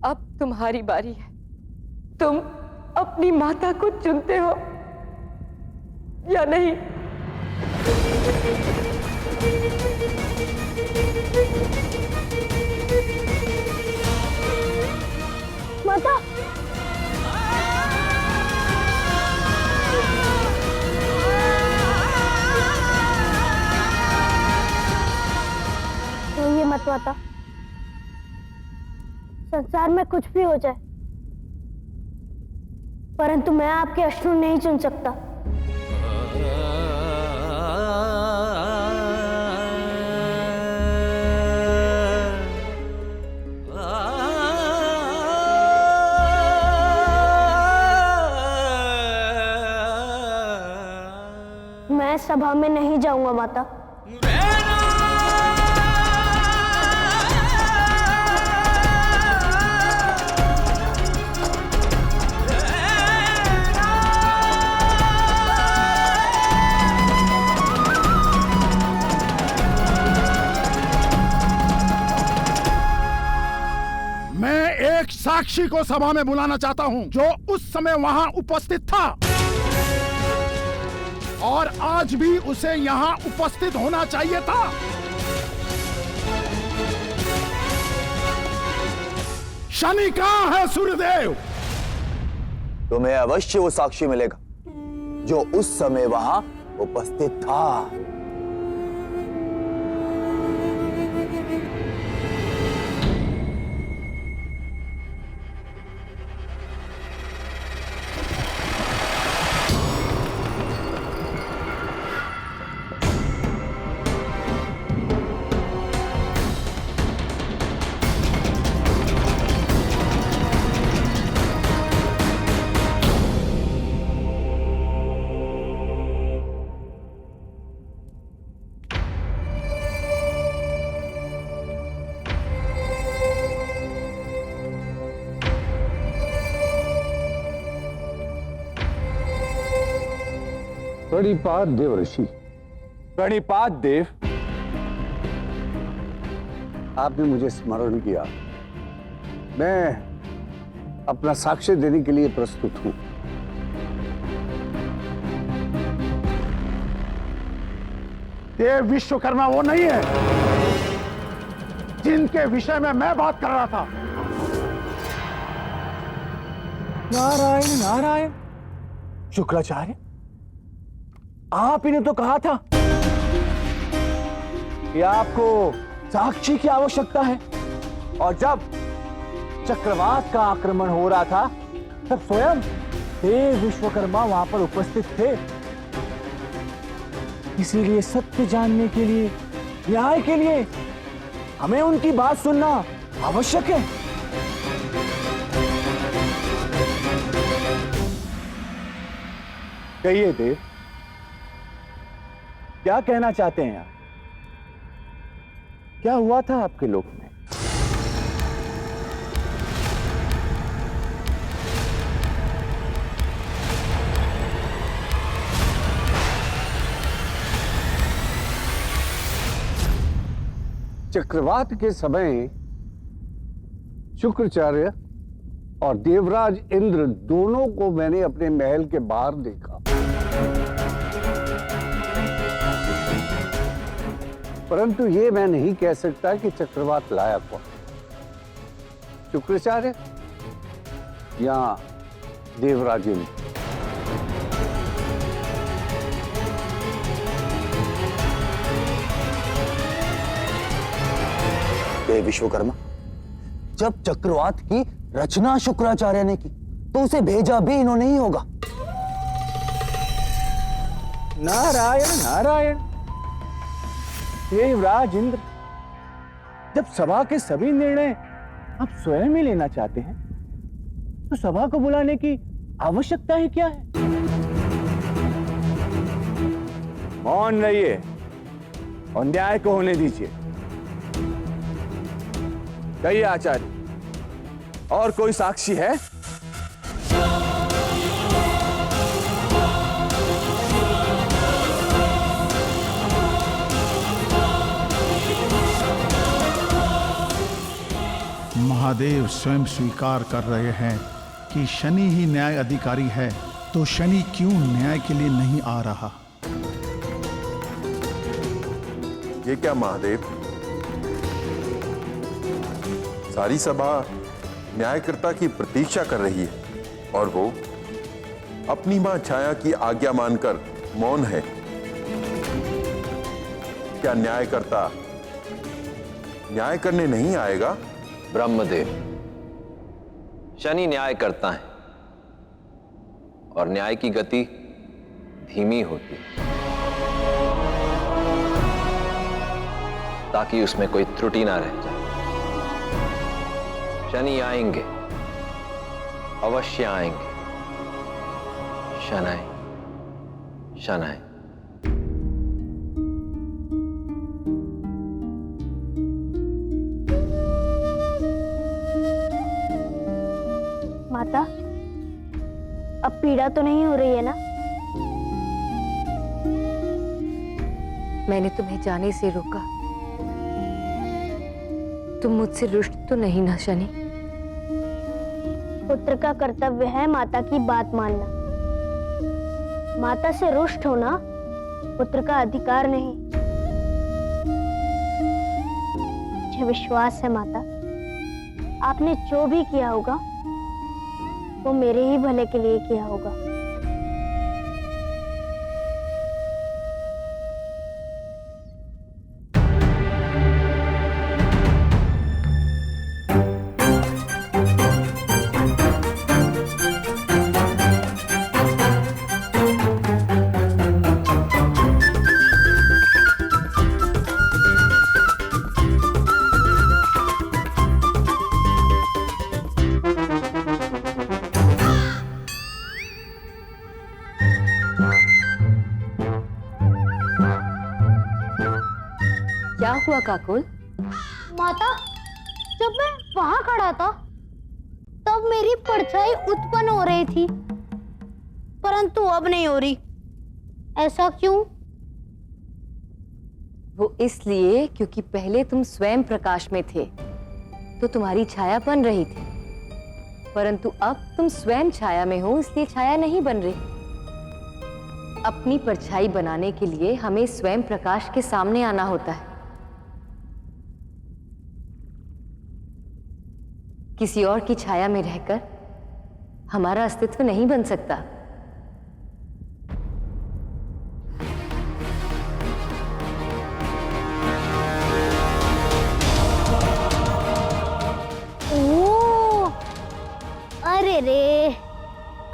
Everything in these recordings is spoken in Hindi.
अब तुम्हारी बारी है। तुम अपनी माता को चुनते हो या नहीं? माता, रोइए मत माता। संसार में कुछ भी हो जाए, परंतु मैं आपके अश्रु नहीं चुन सकता। मैं सभा में नहीं जाऊंगा माता। एक साक्षी को सभा में बुलाना चाहता हूं जो उस समय वहां उपस्थित था और आज भी उसे यहां उपस्थित होना चाहिए था। शनि कहां है सूर्यदेव? तुम्हें अवश्य वो साक्षी मिलेगा जो उस समय वहां उपस्थित था। प्रणिपात देव ऋषि। प्रणिपात देव। आपने मुझे स्मरण किया। मैं अपना साक्ष्य देने के लिए प्रस्तुत हूं। देव विश्वकर्मा वो नहीं है जिनके विषय में मैं बात कर रहा था। नारायण नारायण। शुक्राचार्य, आप ही ने तो कहा था कि आपको साक्षी की आवश्यकता है, और जब चक्रवात का आक्रमण हो रहा था तब स्वयं देव विश्वकर्मा वहां पर उपस्थित थे। इसीलिए सत्य जानने के लिए, न्याय के लिए हमें उनकी बात सुनना आवश्यक है। कहिए देव, क्या कहना चाहते हैं आप? क्या हुआ था आपके लोक में? चक्रवात के समय शुक्राचार्य और देवराज इंद्र दोनों को मैंने अपने महल के बाहर देखा, परंतु ये मैं नहीं कह सकता कि चक्रवात लाया कौन, शुक्राचार्य या देवराज इंद्र। देव विश्वकर्मा, जब चक्रवात की रचना शुक्राचार्य ने की तो उसे भेजा भी इन्होंने ही होगा। नारायण नारायण। देवराज इंद्र, जब सभा के सभी निर्णय आप स्वयं ही लेना चाहते हैं तो सभा को बुलाने की आवश्यकता ही क्या है? मौन रहिए और न्याय को होने दीजिए। कहिए आचार्य, और कोई साक्षी है? महादेव स्वयं स्वीकार कर रहे हैं कि शनि ही न्याय अधिकारी है, तो शनि क्यों न्याय के लिए नहीं आ रहा? ये क्या महादेव, सारी सभा न्यायकर्ता की प्रतीक्षा कर रही है और वो अपनी मां छाया की आज्ञा मानकर मौन है। क्या न्यायकर्ता न्याय करने नहीं आएगा? ब्रह्मदेव, शनि न्याय करता है और न्याय की गति धीमी होती है ताकि उसमें कोई त्रुटि ना रह जाए। शनि आएंगे, अवश्य आएंगे। शनै शनै। माता, अब पीड़ा तो नहीं हो रही है ना? मैंने तुम्हें जाने से रोका। तुम मुझसे रुष्ट तो नहीं ना शनि? पुत्र का कर्तव्य है माता की बात मानना। माता से रुष्ट होना पुत्र का अधिकार नहीं। मुझे विश्वास है माता, आपने जो भी किया होगा वो मेरे ही भले के लिए किया होगा। क्या हुआ काकुल? माता, जब मैं वहां खड़ा था तब मेरी परछाई उत्पन्न हो रही थी, परंतु अब नहीं हो रही। ऐसा क्यों? वो इसलिए क्योंकि पहले तुम स्वयं प्रकाश में थे तो तुम्हारी छाया बन रही थी, परंतु अब तुम स्वयं छाया में हो इसलिए छाया नहीं बन रही। अपनी परछाई बनाने के लिए हमें स्वयं प्रकाश के सामने आना होता है। किसी और की छाया में रहकर हमारा अस्तित्व नहीं बन सकता। ओह, अरे रे,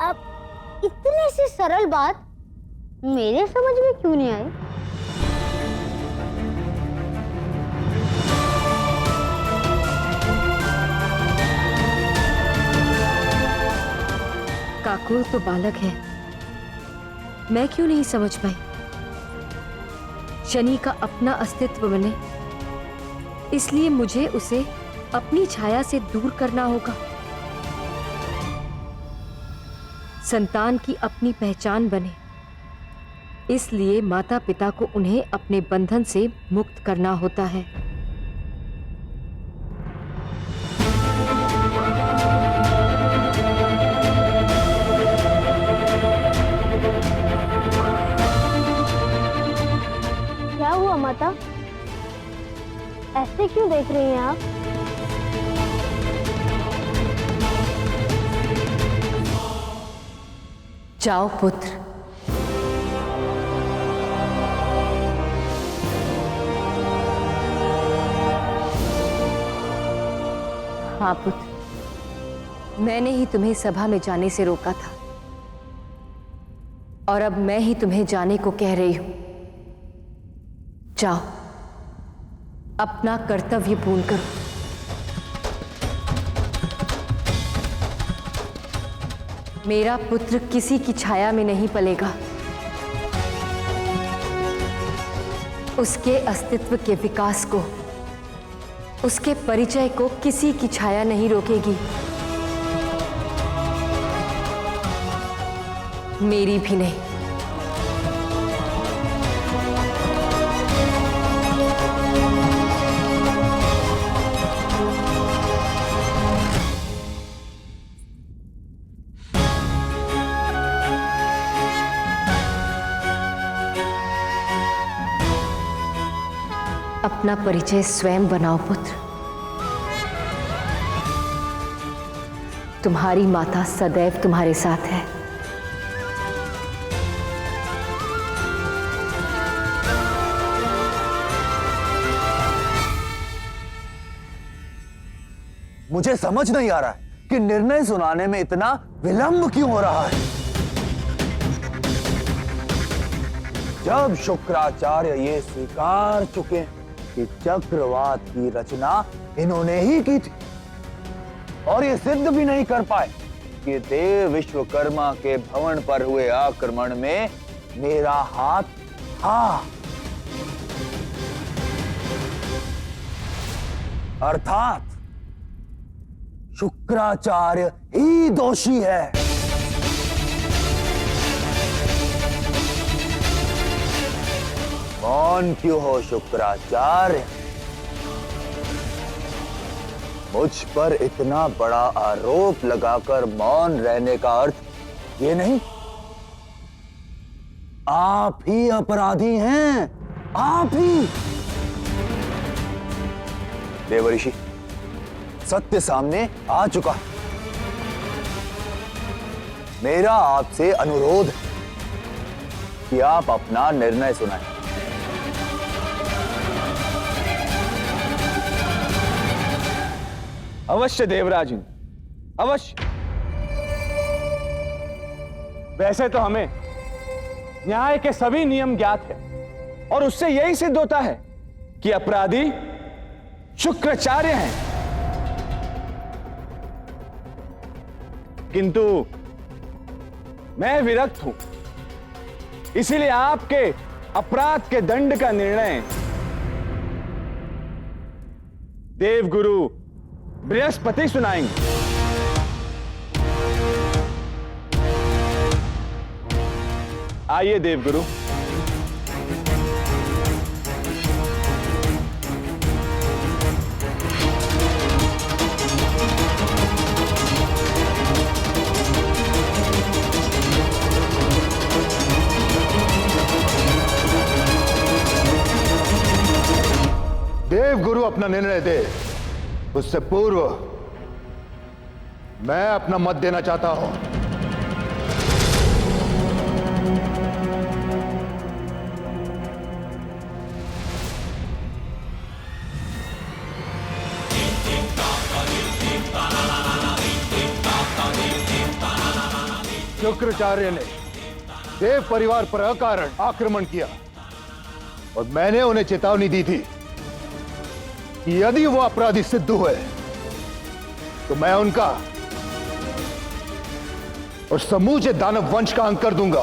अब इतनी सी सरल बात मेरे समझ में क्यों नहीं आई? काकुल तो बालक है, मैं क्यों नहीं समझ पाई? शनि का अपना अस्तित्व बने इसलिए मुझे उसे अपनी छाया से दूर करना होगा। संतान की अपनी पहचान बने इसलिए माता पिता को उन्हें अपने बंधन से मुक्त करना होता है। क्या हुआ माता? ऐसे क्यों देख रही हैं आप? जाओ पुत्र, हाँ पुत्र, मैंने ही तुम्हें सभा में जाने से रोका था और अब मैं ही तुम्हें जाने को कह रही हूं। जाओ, अपना कर्तव्य पूर्ण करो। मेरा पुत्र किसी की छाया में नहीं पलेगा। उसके अस्तित्व के विकास को, उसके परिचय को किसी की छाया नहीं रोकेगी, मेरी भी नहीं। अपना परिचय स्वयं बनाओ पुत्र। तुम्हारी माता सदैव तुम्हारे साथ है। मुझे समझ नहीं आ रहा है कि निर्णय सुनाने में इतना विलंब क्यों हो रहा है। जब शुक्राचार्य ये स्वीकार चुके कि चक्रवात की रचना इन्होंने ही की थी और ये सिद्ध भी नहीं कर पाए कि देव विश्वकर्मा के भवन पर हुए आक्रमण में मेरा हाथ था, अर्थात शुक्राचार्य ही दोषी है। मौन क्यों हो शुक्राचार्य? मुझ पर इतना बड़ा आरोप लगाकर मौन रहने का अर्थ ये नहीं, आप ही अपराधी हैं, आप ही। देवऋषि, सत्य सामने आ चुका है। मेरा आपसे अनुरोध है कि आप अपना निर्णय सुनाएं। अवश्य देवराज, अवश्य। वैसे तो हमें न्याय के सभी नियम ज्ञात है और उससे यही सिद्ध होता है कि अपराधी शुक्राचार्य हैं। किंतु मैं विरक्त हूं, इसीलिए आपके अपराध के दंड का निर्णय देवगुरु बृहस्पति सुनाएंगे। आइए देवगुरु। देवगुरु अपना निर्णय दे, उससे पूर्व मैं अपना मत देना चाहता हूं। शुक्राचार्य ने देव परिवार पर अकारण आक्रमण किया और मैंने उन्हें चेतावनी दी थी कि यदि वो अपराधी सिद्ध हुए तो मैं उनका और समूचे दानव वंश का अंत कर दूंगा।